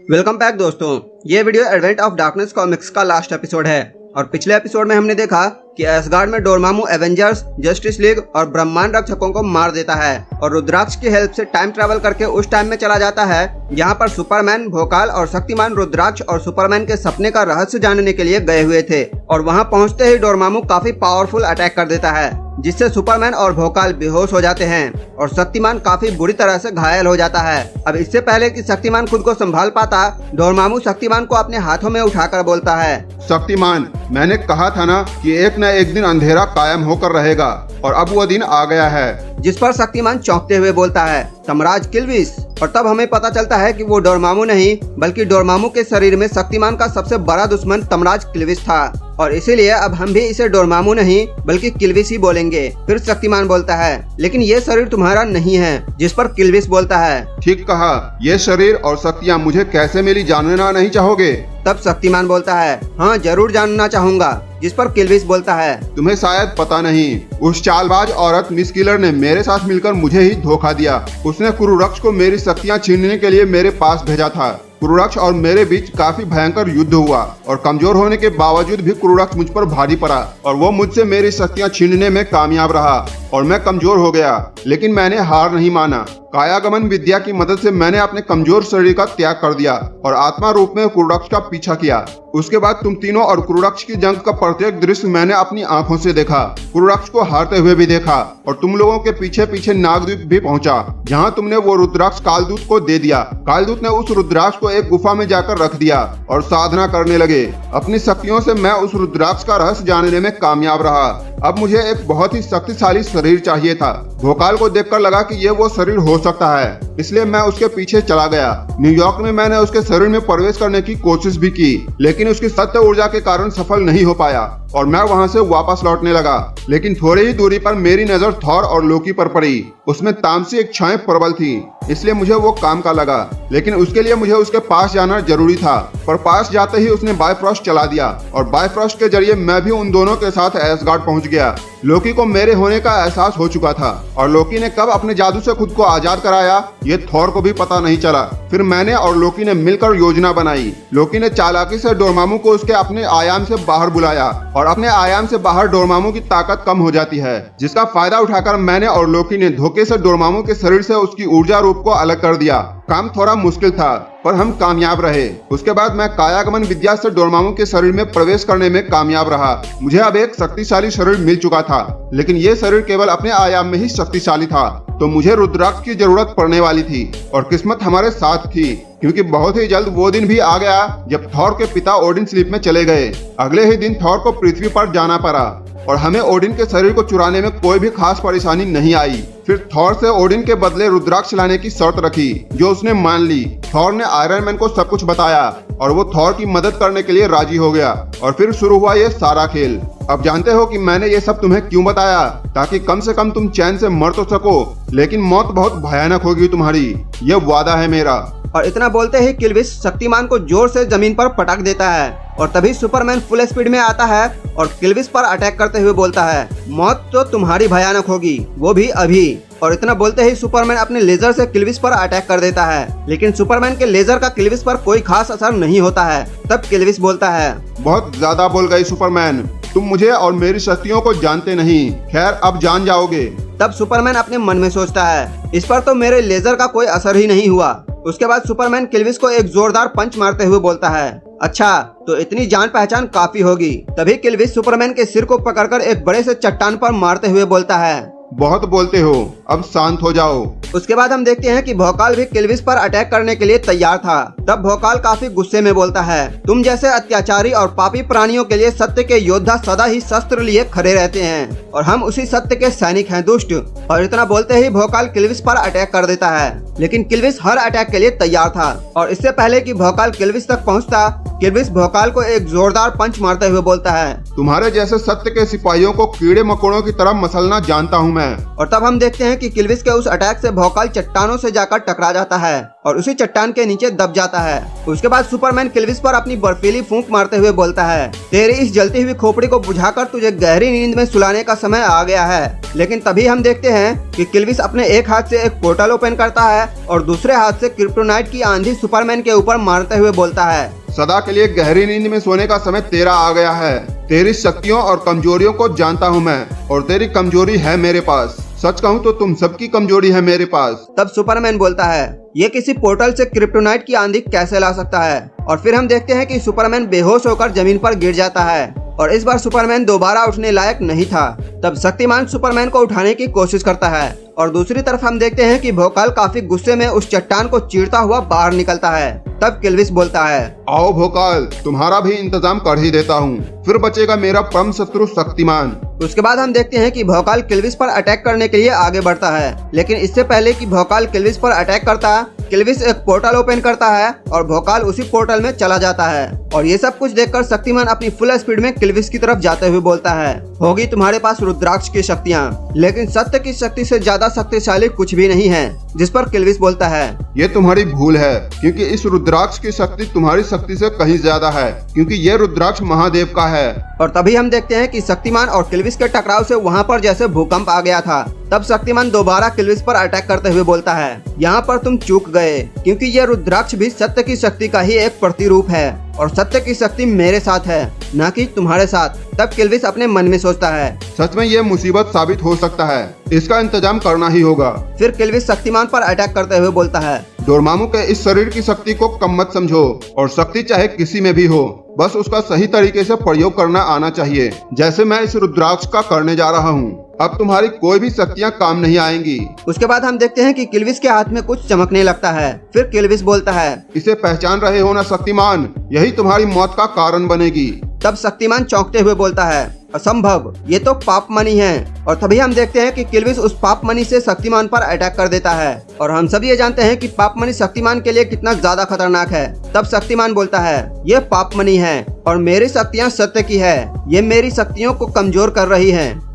Welcome back दोस्तों। ये video advent of darkness comics का लास्ट एपिसोड है और पिछले एपिसोड में हमने देखा कि एसगार्ड में डोरमामू एवेंजर्स, जस्टिस लीग और ब्रह्मांड रक्षकों को मार देता है और रुद्राक्ष की हेल्प से टाइम ट्रैवल करके उस टाइम में चला जाता है जहां पर सुपरमैन, भोकाल और शक्तिमान रुद्राक्ष और सुपरमैन के सपने का रहस्य जानने के लिए गए हुए थे। और वहां पहुंचते ही डोरमामू काफी पावरफुल अटैक कर देता है जिससे सुपरमैन और भोकाल बेहोश हो जाते हैं और शक्तिमान काफी बुरी तरह से घायल हो जाता है। अब इससे पहले कि शक्तिमान खुद को संभाल पाता, डोरमामू शक्तिमान को अपने हाथों में उठाकर बोलता है, शक्तिमान, मैंने कहा था ना कि एक न एक दिन अंधेरा कायम होकर रहेगा और अब वो दिन आ गया है। जिस पर शक्तिमान चौंकते हुए बोलता है, तमराज किल्विस। और तब हमें पता चलता है कि वो डोरमामू नहीं बल्कि डोरमामू के शरीर में शक्तिमान का सबसे बड़ा दुश्मन तमराज किल्विस था और इसीलिए अब हम भी इसे डोरमामू नहीं बल्कि किल्विस ही बोलेंगे। फिर शक्तिमान बोलता है, लेकिन ये शरीर तुम्हारा नहीं है। जिस पर किल्विस बोलता है, ठीक कहा, ये शरीर और शक्तियाँ मुझे कैसे मिली जानना नहीं चाहोगे? तब शक्तिमान बोलता है, हाँ जरूर जानना चाहूंगा। जिस पर किल्विस बोलता है, तुम्हें शायद पता नहीं, उस चालबाज औरत मिस किलर ने मेरे साथ मिलकर मुझे ही धोखा दिया। उसने कुरुरक्ष को मेरी शक्तियाँ छीनने के लिए मेरे पास भेजा था। कुरुरक्ष और मेरे बीच काफी भयंकर युद्ध हुआ और कमजोर होने के बावजूद भी कुरुरक्ष मुझ पर भारी पड़ा और वो मुझसे मेरी शक्तियाँ छीनने में कामयाब रहा और मैं कमजोर हो गया, लेकिन मैंने हार नहीं माना। कायागमन विद्या की मदद से मैंने अपने कमजोर शरीर का त्याग कर दिया और आत्मा रूप में कुरुरक्ष का पीछा किया। उसके बाद तुम तीनों और कुरुरक्ष की जंग का प्रत्येक दृश्य मैंने अपनी आंखों से देखा। कुरुरक्ष को हारते हुए भी देखा और तुम लोगों के पीछे पीछे नागद्वीप भी पहुंचा, जहां तुमने वो रुद्राक्ष कालदूत को दे दिया। कालदूत ने उस रुद्राक्ष को एक गुफा में जाकर रख दिया और साधना करने लगे। अपनी शक्तियों से मैं उस रुद्राक्ष का रहस्य जानने में कामयाब रहा। अब मुझे एक बहुत ही शक्तिशाली शरीर चाहिए था। भोकाल को देखकर लगा कि ये वो शरीर हो सकता है, इसलिए मैं उसके पीछे चला गया। न्यूयॉर्क में मैंने उसके शरीर में प्रवेश करने की कोशिश भी की, लेकिन उसकी सत्य ऊर्जा के कारण सफल नहीं हो पाया और मैं वहां से वापस लौटने लगा। लेकिन थोड़ी ही दूरी पर मेरी नजर थॉर और लोकी पर पड़ी। उसमें तामसी इच्छाएं प्रबल थी, इसलिए मुझे वो काम का लगा, लेकिन उसके लिए मुझे उसके पास जाना जरूरी था। पर पास जाते ही उसने बायफ्रॉस्ट चला दिया और बायफ्रॉस्ट के जरिए मैं भी उन दोनों के साथ एसगार्ड पहुंच गया। लोकी को मेरे होने का एहसास हो चुका था और लोकी ने कब अपने जादू से खुद को आजाद कराया ये थॉर को भी पता नहीं चला। फिर मैंने और लोकी ने मिलकर योजना बनाई। लोकी ने चालाकी से डोरमामू को उसके अपने आयाम से बाहर बुलाया और अपने आयाम से बाहर डोरमामू की ताकत कम हो जाती है, जिसका फायदा उठाकर मैंने और लोकी ने धोखे से डोरमामू के शरीर से उसकी ऊर्जा रूप को अलग कर दिया। काम थोड़ा मुश्किल था पर हम कामयाब रहे। उसके बाद मैं कायागमन विद्या से डोरमामू के शरीर में प्रवेश करने में कामयाब रहा। मुझे अब एक शक्तिशाली शरीर मिल चुका था, लेकिन ये शरीर केवल अपने आयाम में ही शक्तिशाली था, तो मुझे रुद्राक्ष की जरूरत पड़ने वाली थी और किस्मत हमारे साथ थी, क्योंकि बहुत ही जल्द वो दिन भी आ गया जब थॉर के पिता ओडिन स्लीप में चले गए। अगले ही दिन थॉर को पृथ्वी पर जाना पड़ा और हमें ओडिन के शरीर को चुराने में कोई भी खास परेशानी नहीं आई। फिर थॉर से ओडिन के बदले रुद्राक्ष लाने की शर्त रखी, जो उसने मान ली। थॉर ने आयरन मैन को सब कुछ बताया और वो थॉर की मदद करने के लिए राजी हो गया और फिर शुरू हुआ ये सारा खेल। अब जानते हो कि मैंने ये सब तुम्हें क्यों बताया, ताकि कम से कम तुम चैन से मर तो सको, लेकिन मौत बहुत भयानक होगी तुम्हारी, ये वादा है मेरा। और इतना बोलते ही किल्विस शक्तिमान को जोर से जमीन पर पटक देता है और तभी सुपरमैन फुल स्पीड में आता है और किल्विस पर अटैक करते हुए बोलता है, मौत तो तुम्हारी भयानक होगी, वो भी अभी। और इतना बोलते ही सुपरमैन अपने लेजर से किल्विस पर अटैक कर देता है, लेकिन सुपरमैन के लेजर का किल्विस पर कोई खास असर नहीं होता है। तब किल्विस बोलता है, बहुत ज्यादा बोल गई सुपरमैन, तुम मुझे और मेरी शक्तियों को जानते नहीं। खैर अब जान जाओगे। तब सुपरमैन अपने मन में सोचता है, इस पर तो मेरे लेजर का कोई असर ही नहीं हुआ। उसके बाद सुपरमैन किल्विस को एक जोरदार पंच मारते हुए बोलता है, अच्छा तो इतनी जान पहचान काफी होगी। तभी किल्विस सुपरमैन के सिर को पकड़कर एक बड़े से चट्टान पर मारते हुए बोलता है, बहुत बोलते हो, अब शांत हो जाओ। उसके बाद हम देखते हैं कि भोकाल भी किल्विस पर अटैक करने के लिए तैयार था। तब भोकाल काफी गुस्से में बोलता है, तुम जैसे अत्याचारी और पापी प्राणियों के लिए सत्य के योद्धा सदा ही शस्त्र लिए खड़े रहते हैं और हम उसी सत्य के सैनिक हैं, दुष्ट। और इतना बोलते ही भोकाल किल्विस पर अटैक कर देता है, लेकिन किल्विस हर अटैक के लिए तैयार था और इससे पहले कि भोकाल किल्विस तक पहुंचता किल्विस भोकाल को एक जोरदार पंच मारते हुए बोलता है, तुम्हारे जैसे सत्य के सिपाहियों को कीड़े मकोड़ों की तरह मसलना जानता हूँ मैं। और तब हम देखते हैं कि किल्विस के उस अटैक से भोकाल चट्टानों से जाकर टकरा जाता है और उसी चट्टान के नीचे दब जाता है। उसके बाद सुपरमैन किल्विस पर अपनी बर्फीली फूंक मारते हुए बोलता है, तेरी इस जलती हुई खोपड़ी को बुझाकर तुझे गहरी नींद में सुलाने का समय आ गया है। लेकिन तभी हम देखते हैं कि किल्विस अपने एक हाथ से एक पोर्टल ओपन करता है और दूसरे हाथ से क्रिप्टोनाइट की आंधी सुपरमैन के ऊपर मारते हुए बोलता है, सदा के लिए गहरी नींद में सोने का समय तेरा आ गया है। तेरी शक्तियों और कमजोरियों को जानता हूँ मैं और तेरी कमजोरी है मेरे पास। सच कहूँ तो तुम सबकी कमजोरी है मेरे पास। तब सुपरमैन बोलता है, ये किसी पोर्टल से क्रिप्टोनाइट की आंधी कैसे ला सकता है। और फिर हम देखते हैं कि सुपरमैन बेहोश होकर जमीन पर गिर जाता है और इस बार सुपरमैन दोबारा उठने लायक नहीं था। तब शक्तिमान सुपरमैन को उठाने की कोशिश करता है और दूसरी तरफ हम देखते हैं कि भोकाल काफी गुस्से में उस चट्टान को चीरता हुआ बाहर निकलता है। तब किल्विस बोलता है, आओ भोकाल, तुम्हारा भी इंतजाम कर ही देता हूँ, फिर बचेगा मेरा परम शत्रु शक्तिमान। उसके बाद हम देखते हैं कि भोकाल किल्विस पर अटैक करने के लिए आगे बढ़ता है, लेकिन इससे पहले कि भोकाल किल्विस पर अटैक करता, किल्विस एक पोर्टल ओपन करता है और भोकाल उसी पोर्टल में चला जाता है। और ये सब कुछ देखकर शक्तिमान अपनी फुल स्पीड में किल्विस की तरफ जाते हुए बोलता है, होगी तुम्हारे पास रुद्राक्ष की शक्तियाँ, लेकिन सत्य की शक्ति से ज्यादा शक्तिशाली कुछ भी नहीं है। जिस पर किल्विस बोलता है, ये तुम्हारी भूल है, क्योंकि इस रुद्राक्ष की शक्ति तुम्हारी शक्ति से कहीं ज्यादा है, क्योंकि ये रुद्राक्ष महादेव का है। और तभी हम देखते हैं कि शक्तिमान और किल्विस के टकराव से वहाँ पर जैसे भूकंप आ गया था। तब शक्तिमान दोबारा किल्विस पर अटैक करते हुए बोलता है, यहाँ पर तुम चूक गए, क्योंकि ये रुद्राक्ष भी सत्य की शक्ति का ही एक प्रतिरूप है और सत्य की शक्ति मेरे साथ है, न कि तुम्हारे साथ। तब किल्विस अपने मन में सोचता है, सच में ये मुसीबत साबित हो सकता है, इसका इंतजाम करना ही होगा। फिर किल्विस शक्तिमान पर अटैक करते हुए बोलता है, डोरमामू के इस शरीर की शक्ति को कम मत समझो और शक्ति चाहे किसी में भी हो, बस उसका सही तरीके से प्रयोग करना आना चाहिए, जैसे मैं इस रुद्राक्ष का करने जा रहा हूँ। अब तुम्हारी कोई भी शक्तियाँ काम नहीं आएंगी। उसके बाद हम देखते हैं कि किल्विस के हाथ में कुछ चमकने लगता है। फिर किल्विस बोलता है, इसे पहचान रहे हो ना शक्तिमान, यही तुम्हारी मौत का कारण बनेगी। तब शक्तिमान चौंकते हुए बोलता है, असंभव, ये तो पाप मनी है। और तभी हम देखते हैं कि किल्विस उस पाप मनी से शक्तिमान पर अटैक कर देता है और हम सब ये जानते हैं कि पाप मनी शक्तिमान के लिए कितना ज्यादा खतरनाक है। तब शक्तिमान बोलता है, ये पाप मनी है और मेरी शक्तियाँ सत्य की है, ये मेरी शक्तियों को कमजोर कर रही है।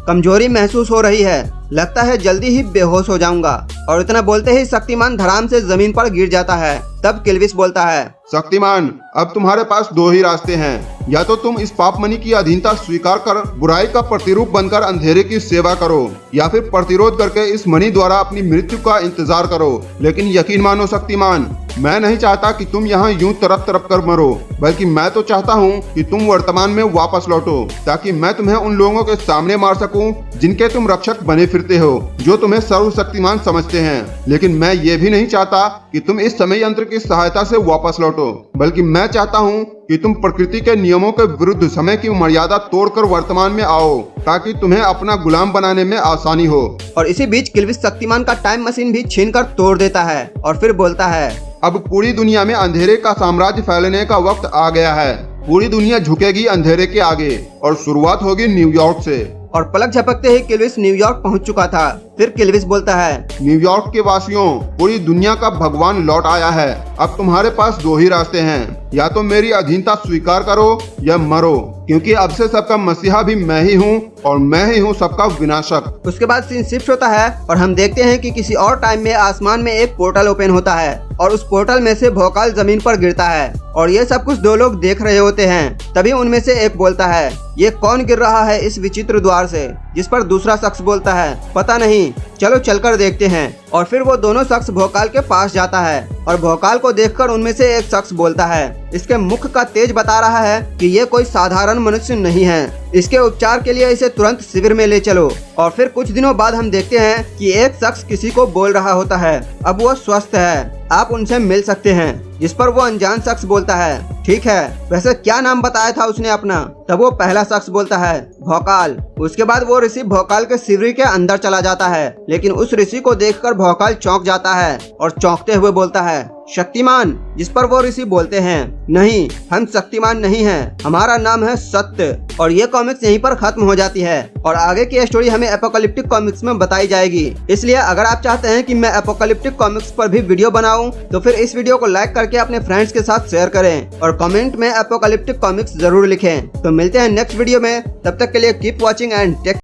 कमजोरी महसूस हो रही है, लगता है जल्दी ही बेहोश हो जाऊंगा। और इतना बोलते ही शक्तिमान धड़ाम से जमीन पर गिर जाता है। तब किल्विस बोलता है, शक्तिमान, अब तुम्हारे पास दो ही रास्ते हैं, या तो तुम इस पाप मनी की अधीनता स्वीकार कर बुराई का प्रतिरूप बनकर अंधेरे की सेवा करो, या फिर प्रतिरोध करके इस मनी द्वारा अपनी मृत्यु का इंतजार करो। लेकिन यकीन मानो शक्तिमान, मैं नहीं चाहता कि तुम यहाँ यूं तरफ तरफ कर मरो, बल्कि मैं तो चाहता हूँ कि तुम वर्तमान में वापस लौटो, ताकि मैं तुम्हें उन लोगों के सामने मार सकूं जिनके तुम रक्षक बने फिरते हो, जो तुम्हें सर्वशक्तिमान समझते हैं। लेकिन मैं ये भी नहीं चाहता कि तुम इस समय यंत्र की सहायता से वापस लौटो, बल्कि मैं चाहता हूँ कि तुम प्रकृति के नियमों के विरुद्ध समय की मर्यादा तोड़कर वर्तमान में आओ, ताकि तुम्हें अपना गुलाम बनाने में आसानी हो। और इसी बीच किल्विस शक्तिमान का टाइम मशीन भी छीनकर तोड़ देता है और फिर बोलता है, अब पूरी दुनिया में अंधेरे का साम्राज्य फैलने का वक्त आ गया है। पूरी दुनिया झुकेगी अंधेरे के आगे और शुरुआत होगी न्यूयॉर्क से। और पलक झपकते ही किल्विस न्यूयॉर्क पहुंच चुका था। फिर किल्विस बोलता है, न्यूयॉर्क के वासियों, पूरी दुनिया का भगवान लौट आया है। अब तुम्हारे पास दो ही रास्ते हैं, या तो मेरी अधीनता स्वीकार करो या मरो, क्योंकि अब से सबका मसीहा भी मैं ही हूँ और मैं ही हूँ सबका विनाशक। उसके बाद सीन शिफ्ट होता है और हम देखते हैं कि किसी और टाइम में आसमान में एक पोर्टल ओपन होता है और उस पोर्टल में से भोकाल जमीन पर गिरता है और ये सब कुछ दो लोग देख रहे होते हैं। तभी उनमें से एक बोलता है, ये कौन गिर रहा है इस विचित्र द्वार से? जिस पर दूसरा शख्स बोलता है, पता नहीं, चलो चलकर देखते हैं। और फिर वो दोनों शख्स भोकाल के पास जाता है और भोकाल को देखकर उनमें से एक शख्स बोलता है, इसके मुख का तेज बता रहा है कि ये कोई साधारण मनुष्य नहीं है, इसके उपचार के लिए इसे तुरंत शिविर में ले चलो। और फिर कुछ दिनों बाद हम देखते हैं कि एक शख्स किसी को बोल रहा होता है, अब वो स्वस्थ है, आप उनसे मिल सकते हैं। जिस पर वो अनजान शख्स बोलता है, ठीक है, वैसे क्या नाम बताया था उसने अपना? तब वो पहला शख्स बोलता है, भोकाल। उसके बाद वो ऋषि भोकाल के शिविर के अंदर चला जाता है, लेकिन उस ऋषि को देखकर भोकाल चौंक जाता है और चौंकते हुए बोलता है, शक्तिमान, जिस पर वो ऋषि बोलते हैं, नहीं हम शक्तिमान नहीं हैं, हमारा नाम है सत्य। और ये कॉमिक्स यहीं पर खत्म हो जाती है और आगे की स्टोरी हमें एपोकलिप्टिक कॉमिक्स में बताई जाएगी। इसलिए अगर आप चाहते हैं कि मैं एपोकलिप्टिक कॉमिक्स पर भी वीडियो बनाऊं तो फिर इस वीडियो को लाइक करके अपने फ्रेंड्स के साथ शेयर करें और कमेंट में एपोकलिप्टिक कॉमिक्स जरूर लिखें। तो मिलते हैं नेक्स्ट वीडियो में, तब तक के लिए कीप वॉचिंग एंड टेक